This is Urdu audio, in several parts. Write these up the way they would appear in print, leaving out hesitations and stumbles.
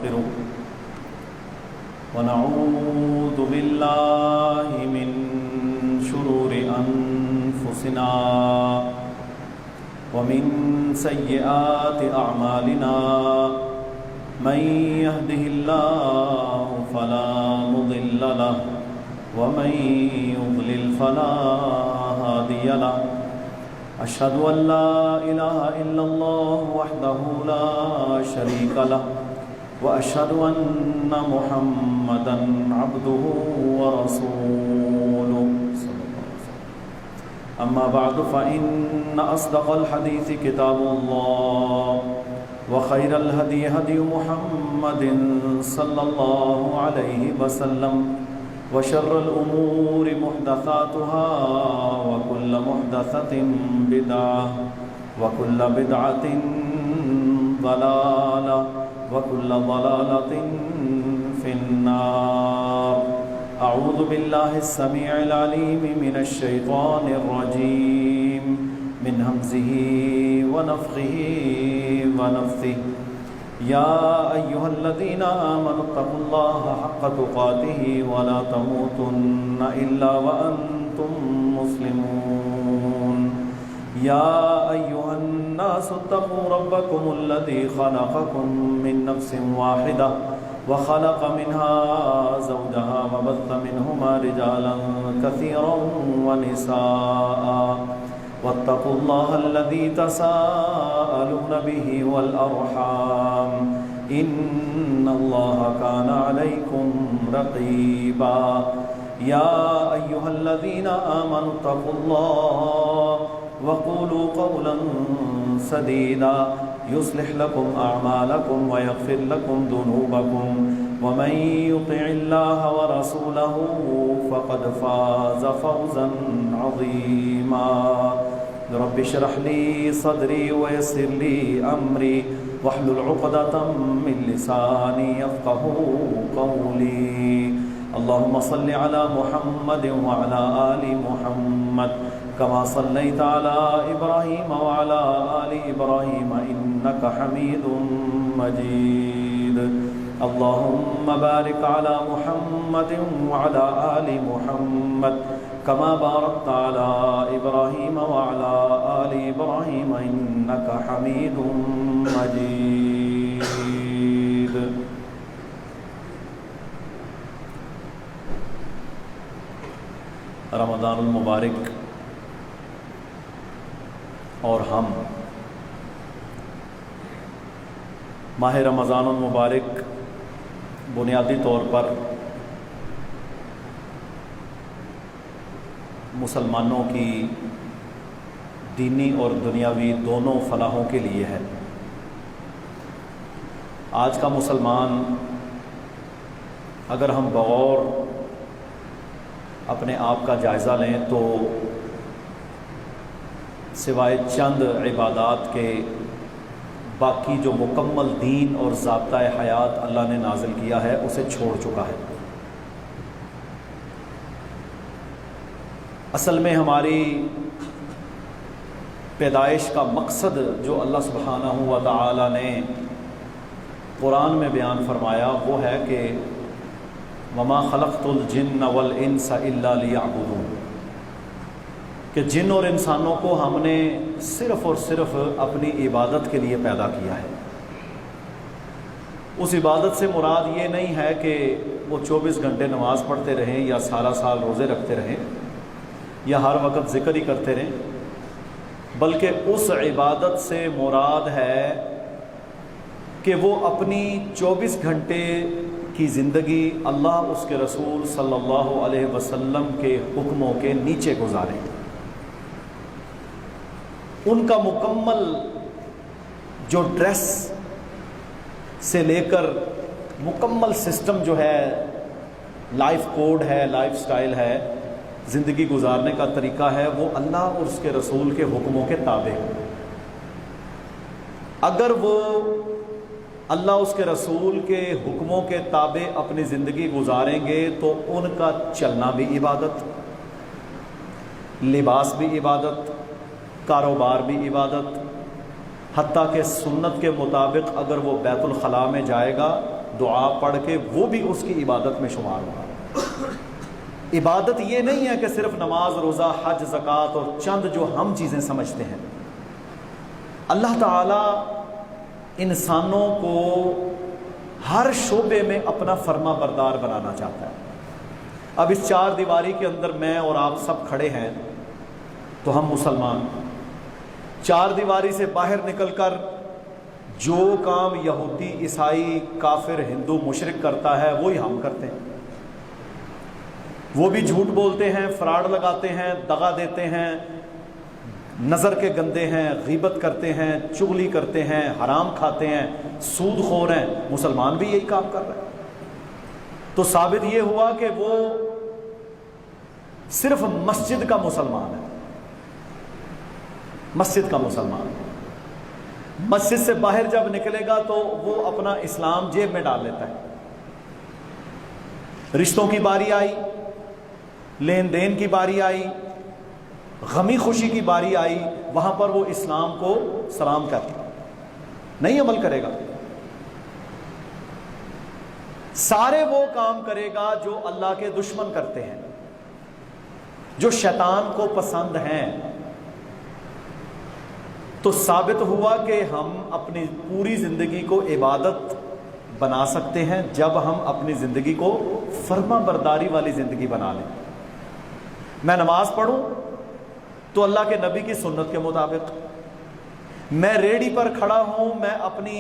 ونستغفره ونعوذ بالله من شرور أنفسنا ومن سيئات أعمالنا من يهده الله فلا مضل له ومن يضلل فلا هادي له أشهد أن لا إله إلا الله وحده لا شريك له وأشهد أن محمدا عبده ورسوله أما بعد فإن أصدق الحديث كتاب الله وخير الهدي هدي محمد صلى الله عليه وسلم وشر الأمور محدثاتها وكل محدثة بدعة وكل بدعة ضلالة وكل ضلالة في النار. أعوذ بالله السميع العليم من الشيطان الرجيم من همزه ونفخه ونفثه. يا أيها الذين آمنوا اتقوا الله حق تقاته ولا تموتن إلا وأنتم مسلمون. يا أيها الناس اتقوا ربكم الذي خلقكم من نفس واحدة وخلق منها زوجها وبث منهما رجالا كثيرا ونساء واتقوا الله الذي تساءلون به والأرحام إن الله كان عليكم رقيبا. يا أيها الذين آمنوا اتقوا الله وقولوا قولا سديدا يصلح لكم أعمالكم ويغفر لكم ذنوبكم ومن يطع الله ورسوله فقد فاز فوزا عظيما. رب اشرح لي صدري ويسر لي أمري واحلل عقدة من لساني يفقهوا قولي. اللهم صل على محمد وعلى آل محمد كما صليت على إبراهيم وعلى آل إبراهيم إنك حميد مجيد. اللهم بارك على محمد وعلى آل محمد كما باركت على إبراهيم وعلى آل إبراهيم إنك حميد مجيد. رمضان المبارک اور ہم ماہ رمضان المبارک بنیادی طور پر مسلمانوں کی دینی اور دنیاوی دونوں فلاحوں کے لیے ہے. آج کا مسلمان اگر ہم بغور اپنے آپ کا جائزہ لیں تو سوائے چند عبادات کے باقی جو مکمل دین اور ضابطۂ حیات اللہ نے نازل کیا ہے اسے چھوڑ چکا ہے. اصل میں ہماری پیدائش کا مقصد جو اللہ سبحانہ و تعالی نے قرآن میں بیان فرمایا وہ ہے کہ وما خلقت الجن والانس الا لیعبدون، کہ جن اور انسانوں کو ہم نے صرف اور صرف اپنی عبادت کے لیے پیدا کیا ہے. اس عبادت سے مراد یہ نہیں ہے کہ وہ 24 گھنٹے نماز پڑھتے رہیں یا سارا سال روزے رکھتے رہیں یا ہر وقت ذکر ہی کرتے رہیں، بلکہ اس عبادت سے مراد ہے کہ وہ اپنی 24 گھنٹے کی زندگی اللہ اس کے رسول صلی اللہ علیہ وسلم کے حکموں کے نیچے گزاریں. ان کا مکمل جو ڈریس سے لے کر مکمل سسٹم جو ہے، لائف کوڈ ہے، لائف سٹائل ہے، زندگی گزارنے کا طریقہ ہے، وہ اللہ اور اس کے رسول کے حکموں کے تابع. اگر وہ اللہ اس کے رسول کے حکموں کے تابع اپنی زندگی گزاریں گے تو ان کا چلنا بھی عبادت، لباس بھی عبادت، کاروبار بھی عبادت، حتیٰ کہ سنت کے مطابق اگر وہ بیت الخلاء میں جائے گا دعا پڑھ کے وہ بھی اس کی عبادت میں شمار ہوگا۔ عبادت یہ نہیں ہے کہ صرف نماز، روزہ، حج، زکوٰۃ اور چند جو ہم چیزیں سمجھتے ہیں۔ اللہ تعالیٰ انسانوں کو ہر شعبے میں اپنا فرما بردار بنانا چاہتا ہے۔ اب اس چار دیواری کے اندر میں اور آپ سب کھڑے ہیں تو ہم مسلمان، چار دیواری سے باہر نکل کر جو کام یہودی، عیسائی، کافر، ہندو، مشرک کرتا ہے وہی ہم کرتے ہیں۔ وہ بھی جھوٹ بولتے ہیں، فراڈ لگاتے ہیں، دغا دیتے ہیں، نظر کے گندے ہیں، غیبت کرتے ہیں، چغلی کرتے ہیں، حرام کھاتے ہیں، سود خور ہیں۔ مسلمان بھی یہی کام کر رہے ہیں۔ تو ثابت یہ ہوا کہ وہ صرف مسجد کا مسلمان ہے، مسجد کا مسلمان۔ مسجد سے باہر جب نکلے گا تو وہ اپنا اسلام جیب میں ڈال لیتا ہے۔ رشتوں کی باری آئی، لین دین کی باری آئی، غمی خوشی کی باری آئی، وہاں پر وہ اسلام کو سلام کرتا نہیں عمل کرے گا۔ سارے وہ کام کرے گا جو اللہ کے دشمن کرتے ہیں، جو شیطان کو پسند ہیں۔ تو ثابت ہوا کہ ہم اپنی پوری زندگی کو عبادت بنا سکتے ہیں جب ہم اپنی زندگی کو فرما برداری والی زندگی بنا لیں۔ میں نماز پڑھوں تو اللہ کے نبی کی سنت کے مطابق، میں ریڑھی پر کھڑا ہوں، میں اپنی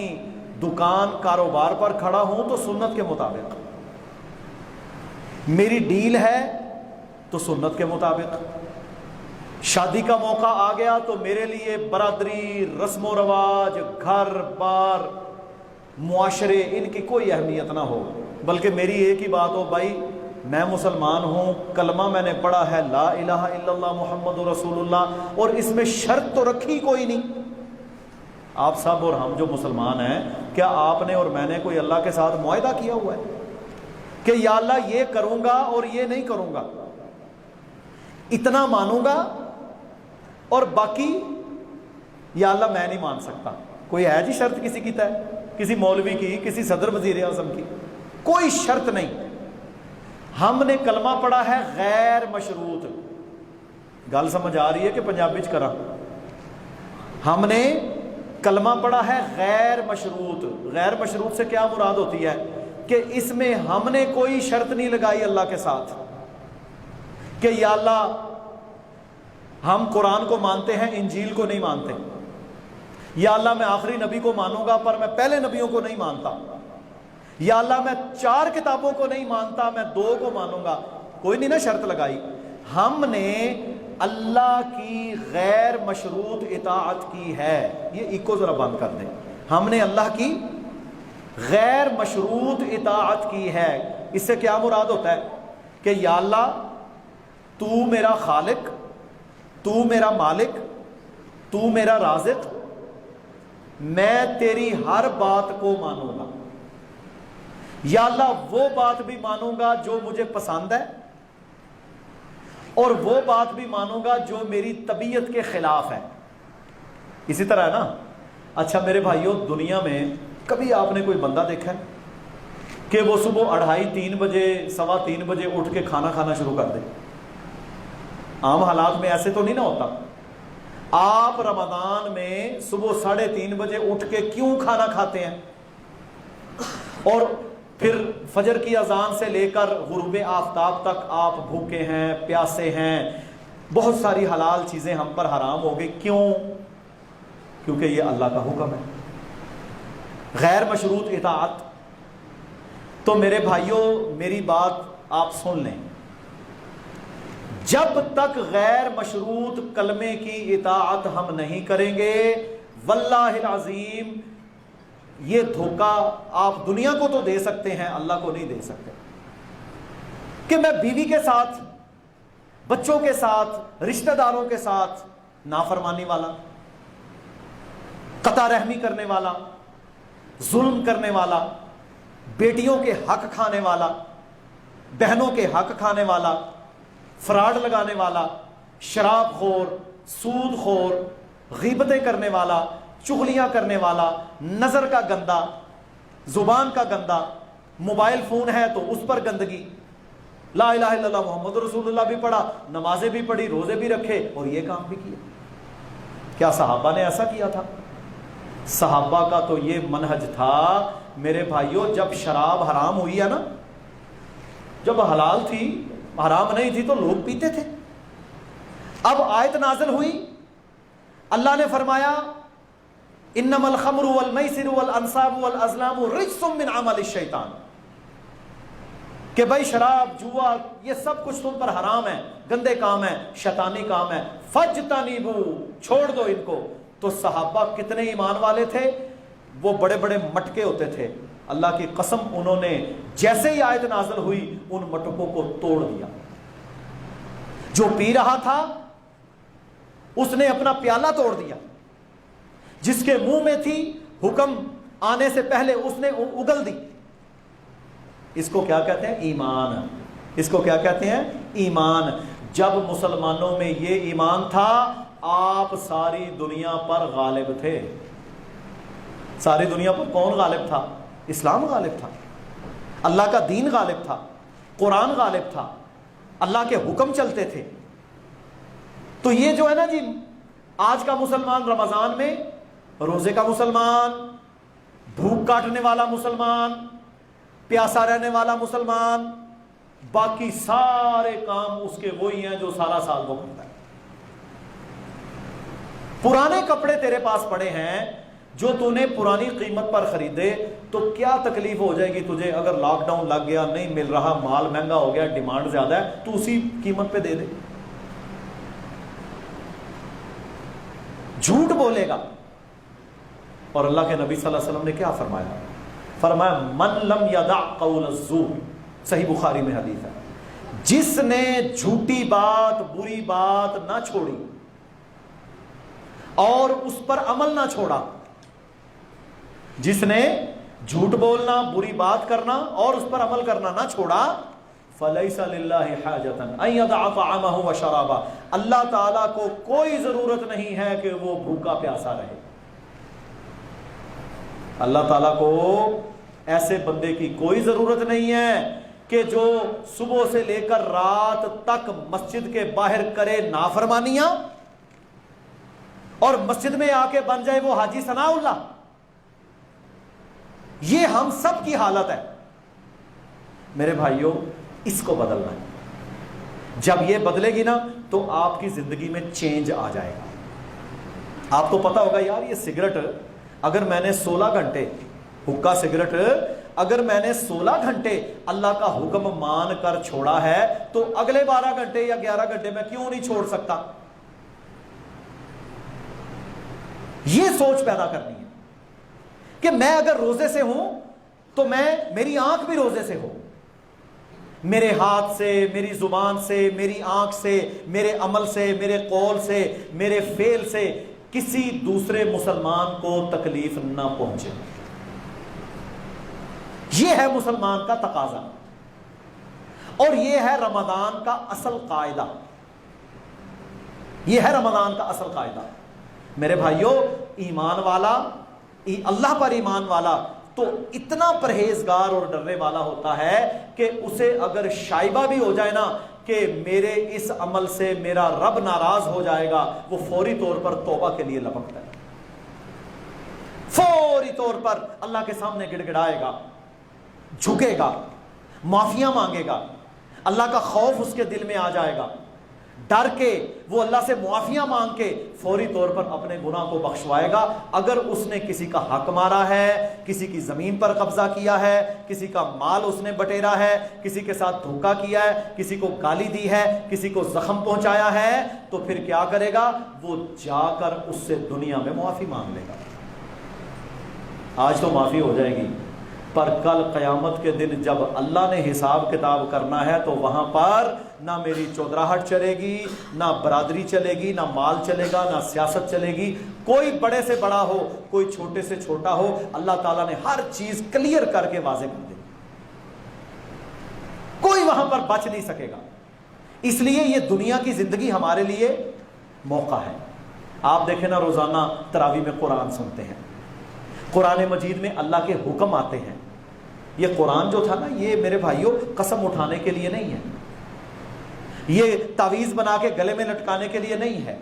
دکان کاروبار پر کھڑا ہوں تو سنت کے مطابق، میری ڈیل ہے تو سنت کے مطابق، شادی کا موقع آ گیا تو میرے لیے برادری، رسم و رواج، گھر بار، معاشرے، ان کی کوئی اہمیت نہ ہو، بلکہ میری ایک ہی بات ہو، بھائی میں مسلمان ہوں، کلمہ میں نے پڑھا ہے لا الہ الا اللہ محمد رسول اللہ، اور اس میں شرط تو رکھی کوئی نہیں۔ آپ سب اور ہم جو مسلمان ہیں، کیا آپ نے اور میں نے کوئی اللہ کے ساتھ معاہدہ کیا ہوا ہے کہ یا اللہ یہ کروں گا اور یہ نہیں کروں گا، اتنا مانوں گا اور باقی یا اللہ میں نہیں مان سکتا؟ کوئی ہے جی شرط کسی کی طے؟ کسی مولوی کی، کسی صدر وزیر اعظم کی؟ کوئی شرط نہیں۔ ہم نے کلمہ پڑھا ہے غیر مشروط، گل سمجھ آ رہی ہے کہ پنجابی چ کرا؟ ہم نے کلمہ پڑھا ہے غیر مشروط۔ غیر مشروط سے کیا مراد ہوتی ہے؟ کہ اس میں ہم نے کوئی شرط نہیں لگائی اللہ کے ساتھ کہ یا اللہ ہم قرآن کو مانتے ہیں، انجیل کو نہیں مانتے، یا اللہ میں آخری نبی کو مانوں گا پر میں پہلے نبیوں کو نہیں مانتا، یا اللہ میں 4 کتابوں کو نہیں مانتا، میں 2 کو مانوں گا۔ کوئی نہیں نا شرط لگائی۔ ہم نے اللہ کی غیر مشروط اطاعت کی ہے۔ یہ ایکو ذرا بند کر دیں۔ ہم نے اللہ کی غیر مشروط اطاعت کی ہے۔ اس سے کیا مراد ہوتا ہے؟ کہ یا اللہ تو میرا خالق، تو میرا مالک، تو میرا رازق، میں تیری ہر بات کو مانوں گا۔ یا اللہ وہ بات بھی مانوں گا جو مجھے پسند ہے، اور وہ بات بھی مانوں گا جو میری طبیعت کے خلاف ہے۔ اسی طرح ہے نا۔ اچھا میرے بھائیوں، دنیا میں کبھی آپ نے کوئی بندہ دیکھا ہے کہ وہ صبح 2:30 3 بجے 3:15 بجے اٹھ کے کھانا کھانا شروع کر دے؟ عام حالات میں ایسے تو نہیں نہ ہوتا۔ آپ رمضان میں صبح 3:30 بجے اٹھ کے کیوں کھانا کھاتے ہیں؟ اور پھر فجر کی اذان سے لے کر غروب آفتاب تک آپ بھوکے ہیں، پیاسے ہیں، بہت ساری حلال چیزیں ہم پر حرام ہو گئی۔ کیوں؟ کیونکہ یہ اللہ کا حکم ہے، غیر مشروط اطاعت۔ تو میرے بھائیوں میری بات آپ سن لیں، جب تک غیر مشروط کلمے کی اطاعت ہم نہیں کریں گے، واللہ العظیم یہ دھوکہ آپ دنیا کو تو دے سکتے ہیں، اللہ کو نہیں دے سکتے۔ کہ میں بیوی کے ساتھ، بچوں کے ساتھ، رشتہ داروں کے ساتھ نافرمانی والا، قطع رحمی کرنے والا، ظلم کرنے والا، بیٹیوں کے حق کھانے والا، بہنوں کے حق کھانے والا، فراڈ لگانے والا، شراب خور، سود خور، غیبتیں کرنے والا، چغلیاں کرنے والا، نظر کا گندا، زبان کا گندا، موبائل فون ہے تو اس پر گندگی، لا الہ الا اللہ محمد رسول اللہ بھی پڑھا، نمازیں بھی پڑھی، روزے بھی رکھے اور یہ کام بھی کیا۔ کیا صحابہ نے ایسا کیا تھا؟ صحابہ کا تو یہ منہج تھا میرے بھائیوں، جب شراب حرام ہوئی ہے نا، جب حلال تھی حرام نہیں تھی تو لوگ پیتے تھے۔ اب آیت نازل ہوئی، اللہ نے فرمایا انما الخمر والمیسر والانصاب والازلام رجس من عمل الشیطان، کہ بھائی شراب جوا یہ سب کچھ تم پر حرام ہے، گندے کام ہے، شیطانی کام ہے، فجتنبو چھوڑ دو ان کو۔ تو صحابہ کتنے ایمان والے تھے، وہ بڑے بڑے مٹکے ہوتے تھے، اللہ کی قسم انہوں نے جیسے ہی آیت نازل ہوئی ان مٹکوں کو توڑ دیا۔ جو پی رہا تھا اس نے اپنا پیالہ توڑ دیا، جس کے منہ میں تھی حکم آنے سے پہلے اس نے اگل دی۔ اس کو کیا کہتے ہیں؟ ایمان۔ اس کو کیا کہتے ہیں؟ ایمان۔ جب مسلمانوں میں یہ ایمان تھا آپ ساری دنیا پر غالب تھے۔ ساری دنیا پر کون غالب تھا؟ اسلام غالب تھا، اللہ کا دین غالب تھا، قرآن غالب تھا، اللہ کے حکم چلتے تھے۔ تو یہ جو ہے نا جی آج کا مسلمان رمضان میں روزے کا مسلمان، بھوک کاٹنے والا مسلمان، پیاسا رہنے والا مسلمان، باقی سارے کام اس کے وہی ہیں جو سارا سال وہ کرتا ہے۔ پرانے کپڑے تیرے پاس پڑے ہیں جو تو نے پرانی قیمت پر خریدے، تو کیا تکلیف ہو جائے گی تجھے اگر لاک ڈاؤن لگ گیا، نہیں مل رہا، مال مہنگا ہو گیا، ڈیمانڈ زیادہ ہے، تو اسی قیمت پہ دے دے۔ جھوٹ بولے گا۔ اور اللہ کے نبی صلی اللہ علیہ وسلم نے کیا فرمایا؟ فرمایا من لم یدع قول الزور، صحیح بخاری میں حدیث ہے، جس نے جھوٹی بات، بری بات نہ چھوڑی اور اس پر عمل نہ چھوڑا، جس نے جھوٹ بولنا، بری بات کرنا اور اس پر عمل کرنا نہ چھوڑا، فَلَيْسَ لِلَّهِ حَاجَةً أَن يَدَعَ طَعَامَهُ وَشَرَابَهُ، اللہ تعالیٰ کو کوئی ضرورت نہیں ہے کہ وہ بھوکا پیاسا رہے۔ اللہ تعالیٰ کو ایسے بندے کی کوئی ضرورت نہیں ہے کہ جو صبح سے لے کر رات تک مسجد کے باہر کرے نافرمانیاں اور مسجد میں آ کے بن جائے وہ حاجی ثناء اللہ۔ یہ ہم سب کی حالت ہے میرے بھائیوں، اس کو بدلنا ہے۔ جب یہ بدلے گی نا تو آپ کی زندگی میں چینج آ جائے گا۔ آپ کو پتا ہوگا یار یہ سگریٹ اگر میں نے 16 گھنٹے حکا سگریٹ اگر میں نے 16 گھنٹے اللہ کا حکم مان کر چھوڑا ہے تو اگلے 12 گھنٹے یا 11 گھنٹے میں کیوں نہیں چھوڑ سکتا؟ یہ سوچ پیدا کرنی ہے کہ میں اگر روزے سے ہوں تو میری آنکھ بھی روزے سے ہو، میرے ہاتھ سے، میری زبان سے، میری آنکھ سے، میرے عمل سے، میرے قول سے، میرے فعل سے کسی دوسرے مسلمان کو تکلیف نہ پہنچے۔ یہ ہے مسلمان کا تقاضا اور یہ ہے رمضان کا اصل قاعدہ۔ یہ ہے رمضان کا اصل قاعدہ میرے بھائیوں۔ ایمان والا، اللہ پر ایمان والا تو اتنا پرہیزگار اور ڈرنے والا ہوتا ہے کہ اسے اگر شائبہ بھی ہو جائے نا کہ میرے اس عمل سے میرا رب ناراض ہو جائے گا، وہ فوری طور پر توبہ کے لیے لپکتا ہے، فوری طور پر اللہ کے سامنے گڑ گڑائے گا، جھکے گا، معافیاں مانگے گا، اللہ کا خوف اس کے دل میں آ جائے گا، ڈر کے وہ اللہ سے معافیاں مانگ کے فوری طور پر اپنے گناہ کو بخشوائے گا۔ اگر اس نے کسی کا حق مارا ہے، کسی کی زمین پر قبضہ کیا ہے، کسی کا مال اس نے بٹیرا ہے، کسی کے ساتھ دھوکہ کیا ہے، کسی کو گالی دی ہے، کسی کو زخم پہنچایا ہے، تو پھر کیا کرے گا؟ وہ جا کر اس سے دنیا میں معافی مانگ لے گا۔ آج تو معافی ہو جائے گی، پر کل قیامت کے دن جب اللہ نے حساب کتاب کرنا ہے تو وہاں پر نہ میری چودراہٹ چلے گی، نہ برادری چلے گی، نہ مال چلے گا، نہ سیاست چلے گی۔ کوئی بڑے سے بڑا ہو، کوئی چھوٹے سے چھوٹا ہو، اللہ تعالیٰ نے ہر چیز کلیئر کر کے واضح کر دی، کوئی وہاں پر بچ نہیں سکے گا۔ اس لیے یہ دنیا کی زندگی ہمارے لیے موقع ہے۔ آپ دیکھیں نا روزانہ تراویح میں قرآن سنتے ہیں، قرآن مجید میں اللہ کے حکم آتے ہیں، یہ قرآن جو تھا نا، یہ میرے بھائیوں قسم اٹھانے کے لیے نہیں ہے، یہ تعویذ بنا کے گلے میں لٹکانے کے لیے نہیں ہے،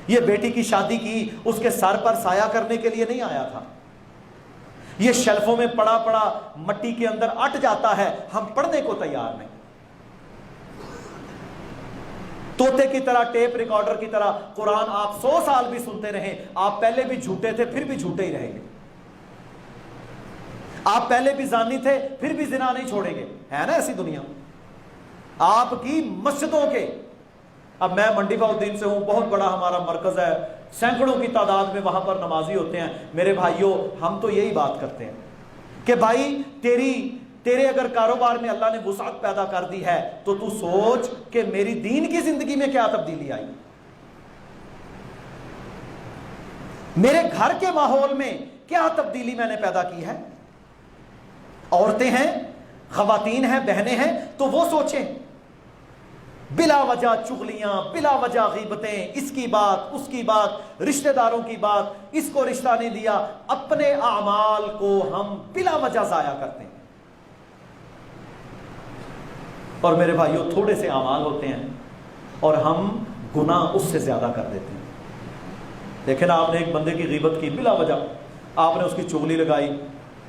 یہ بیٹی کی شادی کی اس کے سر پر سایہ کرنے کے لیے نہیں آیا تھا، یہ شیلفوں میں پڑا پڑا مٹی کے اندر اٹ جاتا ہے، ہم پڑھنے کو تیار نہیں۔ طوطے کی طرح، ٹیپ ریکارڈر کی طرح قرآن آپ 100 سال بھی سنتے رہیں، آپ پہلے بھی جھوٹے تھے پھر بھی جھوٹے ہی رہیں گے، آپ پہلے بھی زانی تھے پھر بھی زنا نہیں چھوڑیں گے، ہے نا ایسی دنیا آپ کی مسجدوں کے۔ اب میں منڈی فاؤدین سے ہوں، بہت بڑا ہمارا مرکز ہے، سینکڑوں کی تعداد میں وہاں پر نمازی ہوتے ہیں۔ میرے بھائیوں، ہم تو یہی بات کرتے ہیں کہ بھائی تیرے اگر کاروبار میں اللہ نے وسعت پیدا کر دی ہے تو تو سوچ کہ میری دین کی زندگی میں کیا تبدیلی آئی، میرے گھر کے ماحول میں کیا تبدیلی میں نے پیدا کی ہے۔ عورتیں ہیں، خواتین ہیں، بہنیں ہیں، تو وہ سوچیں، بلا وجہ چغلیاں، بلا وجہ غیبتیں، اس کی بات اس کی بات، رشتہ داروں کی بات، اس کو رشتہ نہیں دیا، اپنے اعمال کو ہم بلا وجہ ضائع کرتے ہیں۔ اور میرے بھائیوں، تھوڑے سے اعمال ہوتے ہیں اور ہم گناہ اس سے زیادہ کر دیتے ہیں۔ دیکھیں نا، آپ نے ایک بندے کی غیبت کی بلا وجہ، آپ نے اس کی چغلی لگائی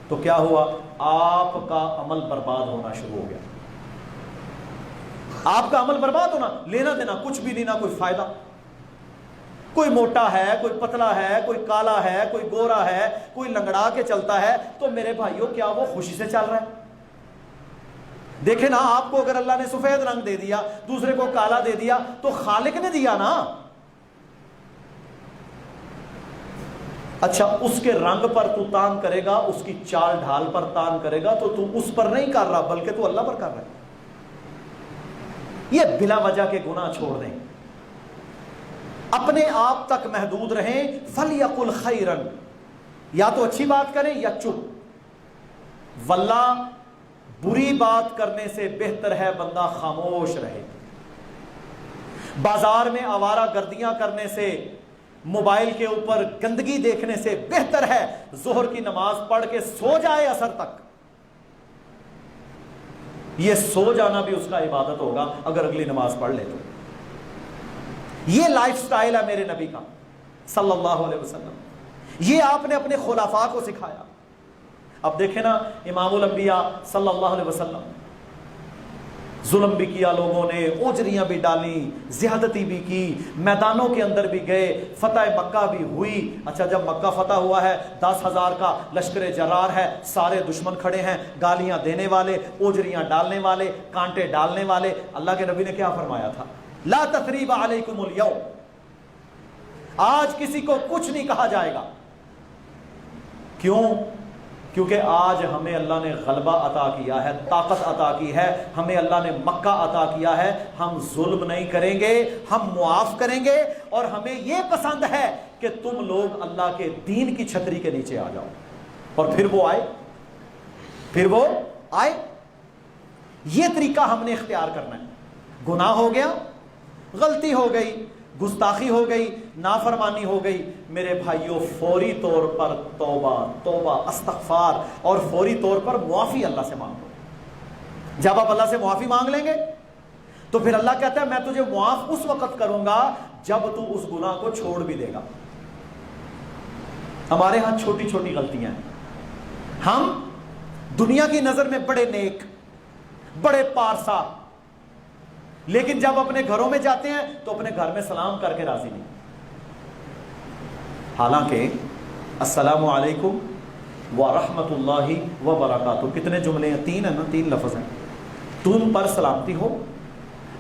تو کیا ہوا؟ آپ کا عمل برباد ہونا شروع ہو گیا، آپ کا عمل برباد ہونا، لینا دینا کچھ بھی نہیں، نہ کوئی فائدہ۔ کوئی موٹا ہے، کوئی پتلا ہے، کوئی کالا ہے، کوئی گورا ہے، کوئی لنگڑا کے چلتا ہے، تو میرے بھائیوں کیا وہ خوشی سے چل رہا ہے؟ دیکھیں نا، آپ کو اگر اللہ نے سفید رنگ دے دیا، دوسرے کو کالا دے دیا، تو خالق نے دیا نا۔ اچھا، اس کے رنگ پر تو تان کرے گا، اس کی چال ڈھال پر تان کرے گا، تو تو اس پر نہیں کر رہا بلکہ تو اللہ پر کر رہا ہے۔ یہ بلا وجہ کے گناہ چھوڑ دیں، اپنے آپ تک محدود رہیں۔ فَلْيَقُلْ خَيْرًا، یا تو اچھی بات کریں یا چپ، واللہ بری بات کرنے سے بہتر ہے بندہ خاموش رہے۔ بازار میں آوارہ گردیاں کرنے سے، موبائل کے اوپر گندگی دیکھنے سے بہتر ہے ظہر کی نماز پڑھ کے سو جائے عصر تک۔ یہ سو جانا بھی اس کا عبادت ہوگا اگر اگلی نماز پڑھ لے تو۔ یہ لائف سٹائل ہے میرے نبی کا صلی اللہ علیہ وسلم، یہ آپ نے اپنے خلفاء کو سکھایا۔ اب دیکھیں نا، امام الانبیاء صلی اللہ علیہ وسلم، ظلم بھی کیا لوگوں نے، اوجریاں بھی ڈالیں، زیادتی بھی کی، میدانوں کے اندر بھی گئے، فتح مکہ بھی ہوئی۔ اچھا، جب مکہ فتح ہوا ہے، 10,000 کا لشکر جرار ہے، سارے دشمن کھڑے ہیں، گالیاں دینے والے، اوجریاں ڈالنے والے، کانٹے ڈالنے والے۔ اللہ کے نبی نے کیا فرمایا تھا؟ لا تثریب علیکم الیوم، آج کسی کو کچھ نہیں کہا جائے گا۔ کیوں؟ کیونکہ آج ہمیں اللہ نے غلبہ عطا کیا ہے، طاقت عطا کی ہے، ہمیں اللہ نے مکہ عطا کیا ہے، ہم ظلم نہیں کریں گے، ہم معاف کریں گے، اور ہمیں یہ پسند ہے کہ تم لوگ اللہ کے دین کی چھتری کے نیچے آ جاؤ۔ اور پھر وہ آئے، یہ طریقہ ہم نے اختیار کرنا ہے۔ گناہ ہو گیا، غلطی ہو گئی، گستاخی ہو گئی، نافرمانی ہو گئی، میرے بھائیوں فوری طور پر توبہ استغفار، اور فوری طور پر معافی اللہ سے مانگو۔ جب آپ اللہ سے معافی مانگ لیں گے تو پھر اللہ کہتا ہے میں تجھے معاف اس وقت کروں گا جب تو اس گناہ کو چھوڑ بھی دے گا۔ ہمارے ہاں چھوٹی چھوٹی غلطیاں ہیں، ہم دنیا کی نظر میں بڑے نیک، بڑے پارسا، لیکن جب اپنے گھروں میں جاتے ہیں تو اپنے گھر میں سلام کر کے راضی نہیں۔ حالانکہ السلام علیکم ورحمۃ اللہ وبرکاتہ کتنے جملے ہیں؟ 3 ہیں نا، 3 لفظ ہیں۔ تم پر سلامتی ہو،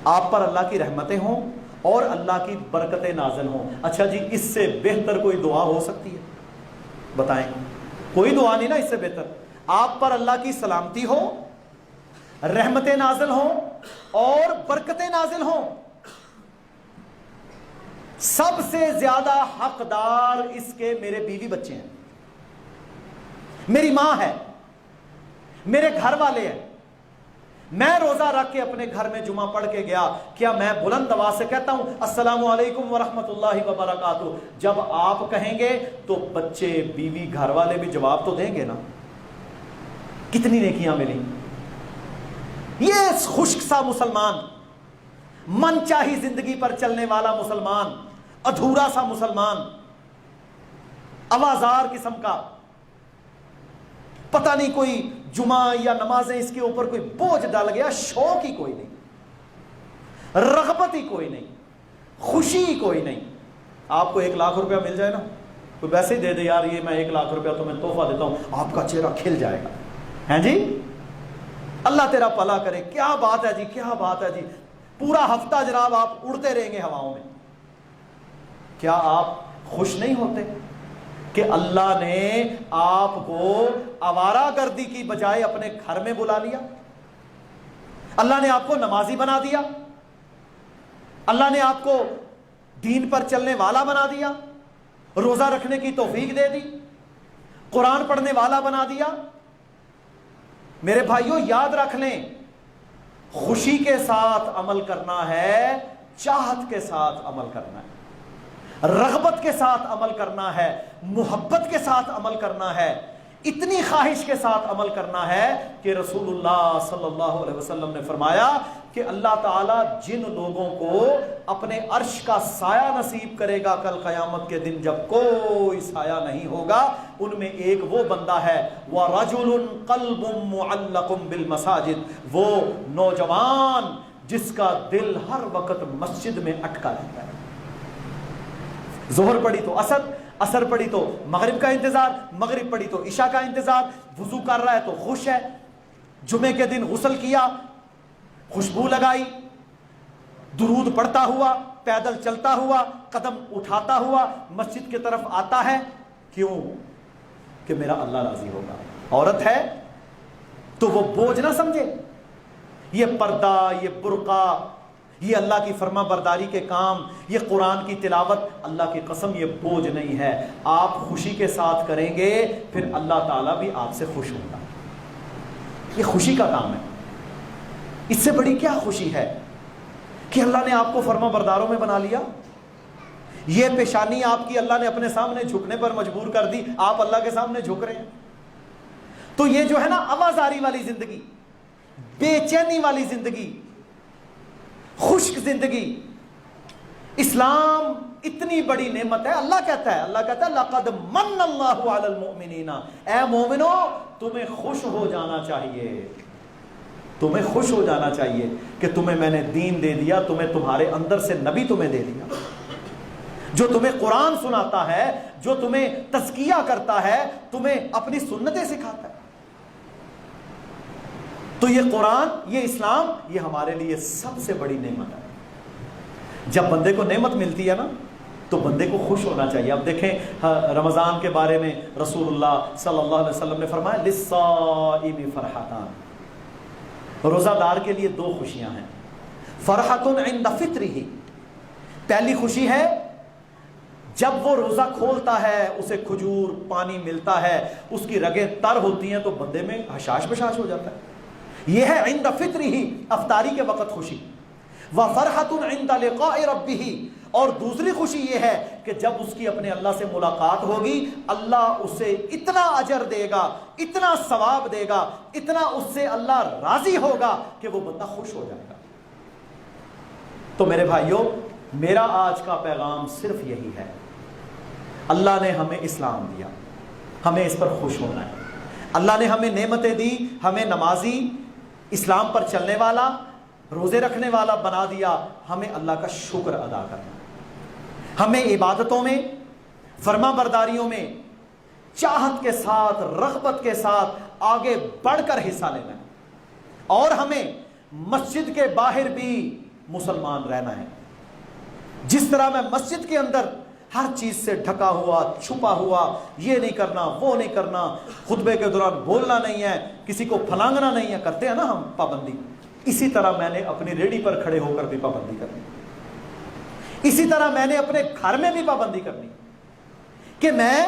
آپ پر اللہ کی رحمتیں ہوں اور اللہ کی برکتیں نازل ہوں۔ اچھا جی، اس سے بہتر کوئی دعا ہو سکتی ہے؟ بتائیں، کوئی دعا نہیں نا اس سے بہتر۔ آپ پر اللہ کی سلامتی ہو، رحمتیں نازل ہوں اور برکتیں نازل ہوں۔ سب سے زیادہ حقدار اس کے میرے بیوی بچے ہیں، میری ماں ہے، میرے گھر والے ہیں۔ میں روزہ رکھ کے اپنے گھر میں جمعہ پڑھ کے گیا، کیا میں بلند آواز سے کہتا ہوں السلام علیکم ورحمۃ اللہ وبرکاتہ؟ جب آپ کہیں گے تو بچے، بیوی، گھر والے بھی جواب تو دیں گے نا۔ کتنی نیکیاں ملی. یہ خشک سا مسلمان، من چاہی زندگی پر چلنے والا مسلمان، ادھورا سا مسلمان، آوازار قسم کا، پتہ نہیں کوئی جمعہ یا نمازیں اس کے اوپر کوئی بوجھ ڈال گیا، شوق ہی کوئی نہیں، رغبت ہی کوئی نہیں، خوشی ہی کوئی نہیں. آپ کو 1 لاکھ روپیہ مل جائے نا، کوئی ویسے ہی دے دے یار یہ میں 1 لاکھ روپیہ تمہیں تحفہ دیتا ہوں، آپ کا چہرہ کھل جائے گا. ہیں جی اللہ تیرا بھلا کرے، کیا بات ہے جی، کیا بات ہے جی. پورا ہفتہ جناب آپ اڑتے رہیں گے ہواؤں میں. کیا آپ خوش نہیں ہوتے کہ اللہ نے آپ کو آوارہ گردی کی بجائے اپنے گھر میں بلا لیا؟ اللہ نے آپ کو نمازی بنا دیا، اللہ نے آپ کو دین پر چلنے والا بنا دیا، روزہ رکھنے کی توفیق دے دی، قرآن پڑھنے والا بنا دیا. میرے بھائیوں یاد رکھ لیں، خوشی کے ساتھ عمل کرنا ہے، چاہت کے ساتھ عمل کرنا ہے، رغبت کے ساتھ عمل کرنا ہے، محبت کے ساتھ عمل کرنا ہے، اتنی خواہش کے ساتھ عمل کرنا ہے کہ رسول اللہ صلی اللہ علیہ وسلم نے فرمایا کہ اللہ تعالیٰ جن لوگوں کو اپنے عرش کا سایہ نصیب کرے گا کل قیامت کے دن جب کوئی سایہ نہیں ہوگا، ان میں ایک وہ بندہ ہے وَرَجُلٌ قَلْبٌ مُعَلَّقٌ بِالْمَسَاجِدِ، وہ نوجوان جس کا دل ہر وقت مسجد میں اٹکا رہتا ہے. ظہر پڑھی تو عصر پڑھی تو مغرب کا انتظار، مغرب پڑھی تو عشاء کا انتظار، وضو کر رہا ہے تو خوش ہے، جمعے کے دن غسل کیا، خوشبو لگائی، درود پڑھتا ہوا، پیدل چلتا ہوا، قدم اٹھاتا ہوا مسجد کی طرف آتا ہے. کیوں؟ کہ میرا اللہ راضی ہوگا. عورت ہے تو وہ بوجھ نہ سمجھے، یہ پردہ، یہ برقع، یہ اللہ کی فرما برداری کے کام، یہ قرآن کی تلاوت، اللہ کی قسم یہ بوجھ نہیں ہے. آپ خوشی کے ساتھ کریں گے پھر اللہ تعالیٰ بھی آپ سے خوش ہوگا. یہ خوشی کا کام ہے. اس سے بڑی کیا خوشی ہے کہ اللہ نے آپ کو فرما برداروں میں بنا لیا. یہ پیشانی آپ کی اللہ نے اپنے سامنے جھکنے پر مجبور کر دی، آپ اللہ کے سامنے جھک رہے ہیں. تو یہ جو ہے نا آوازاری والی زندگی، بے چینی والی زندگی، خشک زندگی، اسلام اتنی بڑی نعمت ہے. اللہ کہتا ہے لَقَدْ مَنَّ اللَّهُ عَلَى الْمُؤْمِنِينَ، اے مومنو تمہیں خوش ہو جانا چاہیے، تمہیں خوش ہو جانا چاہیے کہ تمہیں میں نے دین دے دیا، تمہیں تمہارے اندر سے نبی تمہیں دے دیا جو تمہیں قرآن سناتا ہے، جو تمہیں تزکیہ کرتا ہے، تمہیں اپنی سنتیں سکھاتا ہے. تو یہ قرآن، یہ اسلام، یہ ہمارے لیے سب سے بڑی نعمت ہے. جب بندے کو نعمت ملتی ہے نا تو بندے کو خوش ہونا چاہیے. اب دیکھیں رمضان کے بارے میں رسول اللہ صلی اللہ علیہ وسلم نے فرمایا لِلصَّائِمِ فَرْحَتَانِ، روزہ دار کے لیے 2 خوشیاں ہیں. فرحۃ عند فطرہ، پہلی خوشی ہے جب وہ روزہ کھولتا ہے، اسے کھجور پانی ملتا ہے، اس کی رگیں تر ہوتی ہیں تو بندے میں حشاش بشاش ہو جاتا ہے. یہ ہے عند فطرہ، افطاری کے وقت خوشی. وفرحۃ عند لقاء ربہ، اور دوسری خوشی یہ ہے کہ جب اس کی اپنے اللہ سے ملاقات ہوگی، اللہ اسے اتنا اجر دے گا، اتنا ثواب دے گا، اتنا اس سے اللہ راضی ہوگا کہ وہ بندہ خوش ہو جائے گا. تو میرے بھائیوں، میرا آج کا پیغام صرف یہی ہے، اللہ نے ہمیں اسلام دیا، ہمیں اس پر خوش ہونا ہے. اللہ نے ہمیں نعمتیں دی، ہمیں نمازی، اسلام پر چلنے والا، روزے رکھنے والا بنا دیا. ہمیں اللہ کا شکر ادا کرنا، ہمیں عبادتوں میں، فرما برداریوں میں چاہت کے ساتھ، رغبت کے ساتھ آگے بڑھ کر حصہ لینا ہے. اور ہمیں مسجد کے باہر بھی مسلمان رہنا ہے. جس طرح میں مسجد کے اندر ہر چیز سے ڈھکا ہوا، چھپا ہوا، یہ نہیں کرنا، وہ نہیں کرنا، خطبے کے دوران بولنا نہیں ہے، کسی کو پھلانگنا نہیں ہے، کرتے ہیں نا ہم پابندی، اسی طرح میں نے اپنی ریڑھی پر کھڑے ہو کر بھی پابندی کرنی. اسی طرح میں نے اپنے گھر میں بھی پابندی کرنی کہ میں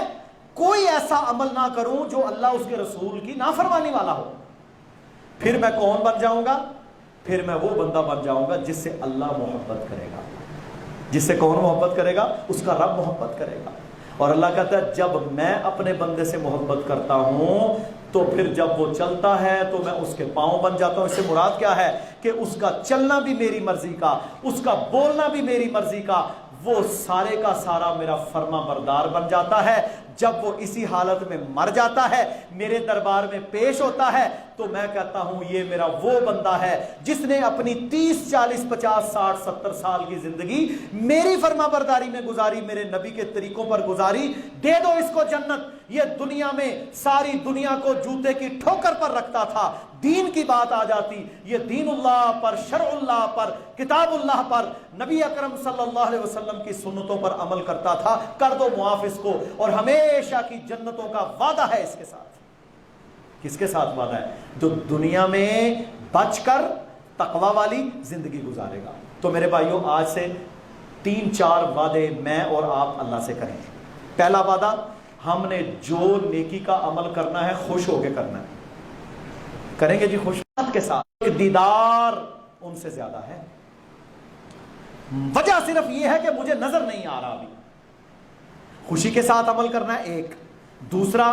کوئی ایسا عمل نہ کروں جو اللہ اس کے رسول کی نافرمانی والا ہو. پھر میں کون بن جاؤں گا؟ پھر میں وہ بندہ بن جاؤں گا جس سے اللہ محبت کرے گا. جس سے کون محبت کرے گا؟ اس کا رب محبت کرے گا. اور اللہ کہتا ہے جب میں اپنے بندے سے محبت کرتا ہوں تو پھر جب وہ چلتا ہے تو میں اس کے پاؤں بن جاتا ہوں۔ اس سے مراد کیا ہے کہ اس کا چلنا بھی میری مرضی کا، اس کا بولنا بھی میری مرضی کا، وہ سارے کا سارا میرا فرما بردار بن جاتا ہے۔ جب وہ اسی حالت میں مر جاتا ہے، میرے دربار میں پیش ہوتا ہے، تو میں کہتا ہوں یہ میرا وہ بندہ ہے جس نے اپنی 30 40 50 60 70 سال کی زندگی میری فرما برداری میں گزاری، میرے نبی کے طریقوں پر گزاری، دے دو اس کو جنت۔ یہ دنیا میں ساری دنیا کو جوتے کی ٹھوکر پر رکھتا تھا، دین کی بات آ جاتی، یہ دین اللہ پر، شرع اللہ پر، کتاب اللہ پر، نبی اکرم صلی اللہ علیہ وسلم کی سنتوں پر عمل کرتا تھا، کر دو معاف اس کو، اور ہمیشہ کی جنتوں کا وعدہ ہے اس کے ساتھ۔ کس کے ساتھ وعدہ ہے؟ جو دنیا میں بچ کر تقوی والی زندگی گزارے گا۔ تو میرے بھائیوں، آج سے 3 4 وعدے میں اور آپ اللہ سے کریں گے۔ پہلا وعدہ، ہم نے جو نیکی کا عمل کرنا ہے خوش ہو کے کرنا ہے، کریں گے جی خوشیات کے ساتھ۔ دیدار ان سے زیادہ ہے، وجہ صرف یہ ہے کہ مجھے نظر نہیں آ رہا ابھی۔ خوشی کے ساتھ عمل کرنا ہے ایک۔ دوسرا،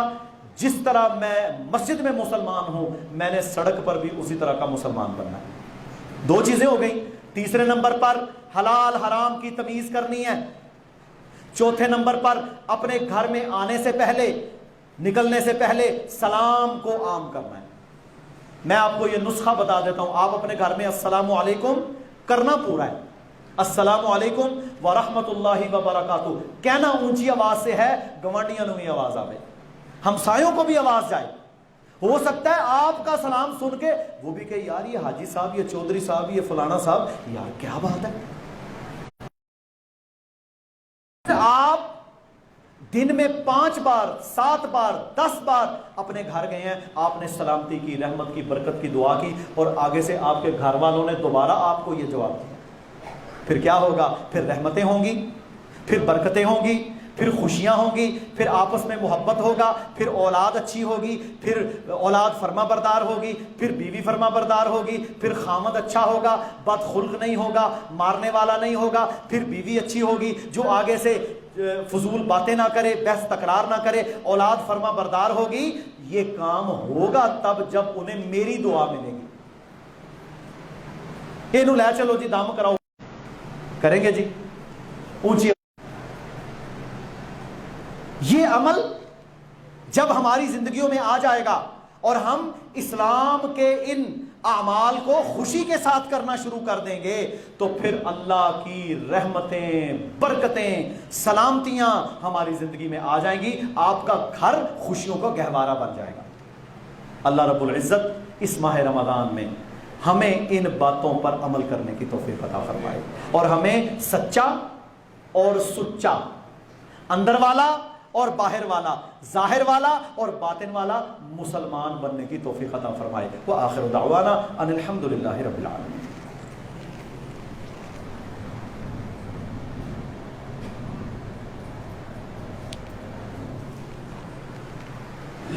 جس طرح میں مسجد میں مسلمان ہوں، میں نے سڑک پر بھی اسی طرح کا مسلمان بننا ہے۔ 2 چیزیں ہو گئیں۔ تیسرے نمبر پر حلال حرام کی تمیز کرنی ہے۔ چوتھے نمبر پر اپنے گھر میں آنے سے پہلے، نکلنے سے پہلے سلام کو عام کرنا ہے۔ میں آپ کو یہ نسخہ بتا دیتا ہوں، آپ اپنے گھر میں السلام علیکم کرنا پورا ہے۔ السلام علیکم ورحمت اللہ وبرکاتہ کہنا اونچی آواز سے ہے، گوانڈیاں نوی آواز آوے، ہمسایوں کو بھی آواز جائے۔ ہو سکتا ہے آپ کا سلام سن کے وہ بھی کہ یار یہ حاجی صاحب، یہ چودھری صاحب، یہ فلانا صاحب، یار کیا بات ہے۔ آپ دن میں 5 بار 7 بار 10 بار اپنے گھر گئے ہیں، آپ نے سلامتی کی، رحمت کی، برکت کی دعا کی، اور آگے سے آپ کے گھر والوں نے دوبارہ آپ کو یہ جواب دیا، پھر کیا ہوگا؟ پھر رحمتیں ہوں گی، پھر برکتیں ہوں گی، پھر خوشیاں ہوں گی، پھر آپس میں محبت ہوگا، پھر اولاد اچھی ہوگی، پھر اولاد فرما بردار ہوگی، پھر بیوی فرما بردار ہوگی، پھر خامد اچھا ہوگا، بد خلق نہیں ہوگا، مارنے والا نہیں ہوگا، پھر بیوی اچھی ہوگی جو آگے سے فضول باتیں نہ کرے، بحث تکرار نہ کرے، اولاد فرما بردار ہوگی۔ یہ کام ہوگا تب جب انہیں میری دعا ملے گی۔ یہ لے چلو جی دم کراؤ، کریں گے جی اونچی۔ یہ عمل جب ہماری زندگیوں میں آ جائے گا اور ہم اسلام کے ان اعمال کو خوشی کے ساتھ کرنا شروع کر دیں گے، تو پھر اللہ کی رحمتیں، برکتیں، سلامتیاں ہماری زندگی میں آ جائیں گی، آپ کا گھر خوشیوں کا گہوارہ بن جائے گا۔ اللہ رب العزت اس ماہ رمضان میں ہمیں ان باتوں پر عمل کرنے کی توفیق عطا فرمائے، اور ہمیں سچا اور سچا، اندر والا اور باہر والا، ظاہر والا اور باطن والا مسلمان بننے کی توفیق عطا فرمائے۔ وآخر دعوانا ان الحمد للہ رب العالمین۔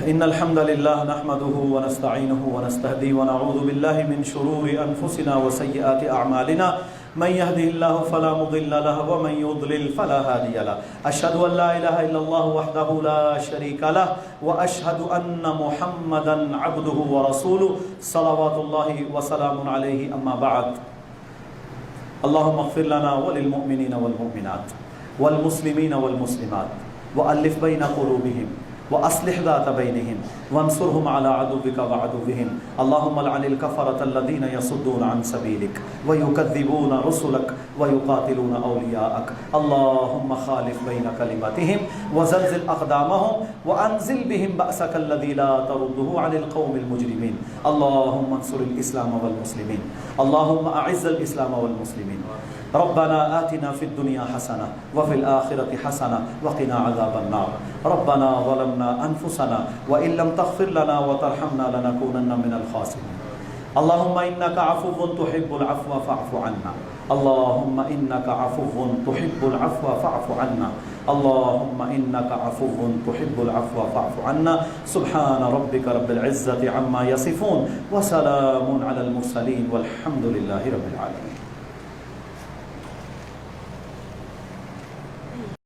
ان الحمد لله نحمده ونستعينه ونستهديه ونعوذ بالله من شرور انفسنا وسيئات اعمالنا، من يهده الله فلا مضل له ومن يضلل فلا هادي له، اشهد ان لا اله الا الله وحده لا شريك له، واشهد ان محمدا عبده ورسوله صلوات الله وسلام عليه، اما بعد، اللهم اغفر لنا وللمؤمنين والمؤمنات والمسلمين والمسلمات، والف بين قلوبهم، وأصلح ذات بينهم، وانصرهم على عدوك وعدوهم، اللهم لعن الكفرة الذين يصدون عن سبيلك ويكذبون رسلك ويقاتلون أولياءك، اللهم خالف بين كلمتهم وزلزل أقدامهم وأنزل بهم بأسك الذي لا ترده عن القوم المجرمين، اللهم انصر الإسلام والمسلمين، اللهم أعز الإسلام والمسلمين، ربنا آتنا في الدنيا حسنة وفي الآخرة حسنة وقنا عذاب النار، ربنا ظلمنا أنفسنا وإن لم تغفر لنا وترحمنا لنكونن من الخاسرين، اللهم إنك عفو تحب العفو فاعف عنا، اللهم إنك عفو تحب العفو فاعف عنا، اللهم إنك عفو تحب العفو فاعف عنا، سبحان ربك رب العزة عما يصفون، وسلام على المرسلين، والحمد لله رب العالمين۔